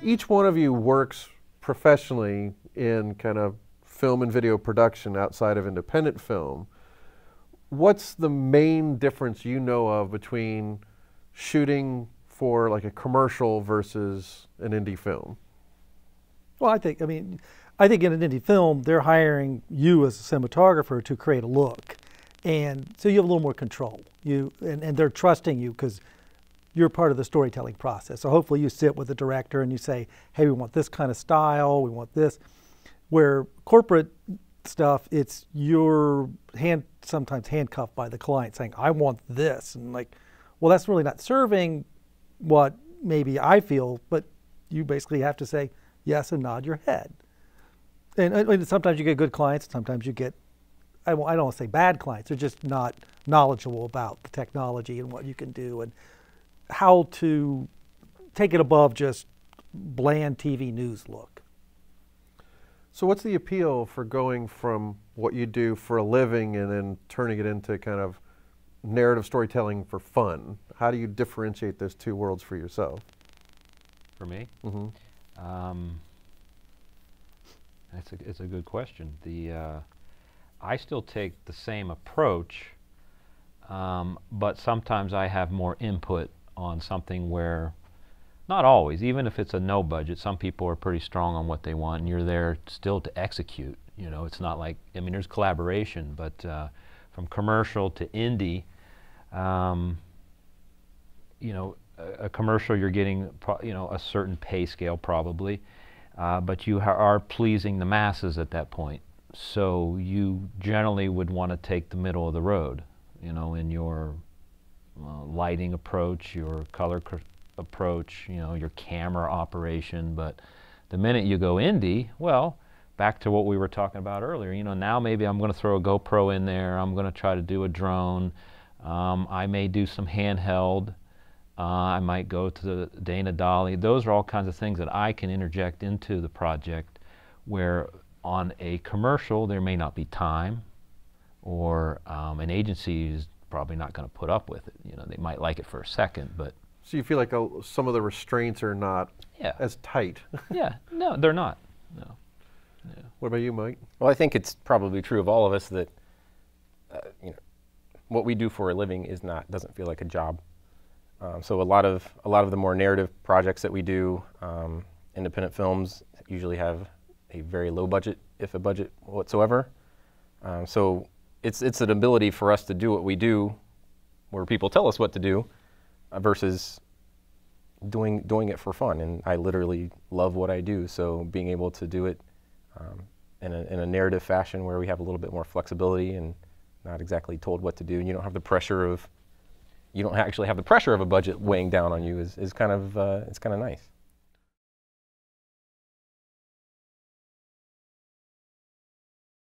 each one of you works professionally in kind of film and video production outside of independent film. What's the main difference you know of between shooting for like a commercial versus an indie film? Well, I think in an indie film, they're hiring you as a cinematographer to create a look. And so you have a little more control. And they're trusting you because you're part of the storytelling process. So hopefully you sit with the director and you say, hey, we want this kind of style, we want this. Where corporate stuff, it's you're sometimes handcuffed by the client saying, I want this. And like, well, that's really not serving what maybe I feel, but you basically have to say yes and nod your head. And sometimes you get good clients, sometimes you get, I don't want to say bad clients, they're just not knowledgeable about the technology and what you can do and how to take it above just bland TV news look. So what's the appeal for going from what you do for a living and then turning it into kind of narrative storytelling for fun? How do you differentiate those two worlds for yourself? For me? Mm-hmm. It's a good question. I still take the same approach, but sometimes I have more input on something where, not always, even if it's a no budget, some people are pretty strong on what they want and you're there still to execute. You know, it's not like, there's collaboration, but from commercial to indie, a commercial you're getting, a certain pay scale probably, but you are pleasing the masses at that point. So you generally would want to take the middle of the road, in your lighting approach, your color approach, your camera operation. But the minute you go indie, well, back to what we were talking about earlier, now maybe I'm going to throw a GoPro in there, I'm going to try to do a drone, I may do some handheld, I might go to the Dana Dolly. Those are all kinds of things that I can interject into the project where on a commercial there may not be time, or an agency is probably not going to put up with it. They might like it for a second, but... So you feel like some of the restraints are not as tight? Yeah, no, they're not. No. Yeah. What about you, Mike? Well, I think it's probably true of all of us that what we do for a living doesn't feel like a job. So a lot of the more narrative projects that we do, independent films usually have a very low budget, if a budget whatsoever. So it's an ability for us to do what we do, where people tell us what to do, versus doing it for fun. And I literally love what I do, so being able to do it in a narrative fashion where we have a little bit more flexibility and not exactly told what to do, and you don't have the pressure of, you don't actually have the pressure of a budget weighing down on you is kind of, it's kind of nice.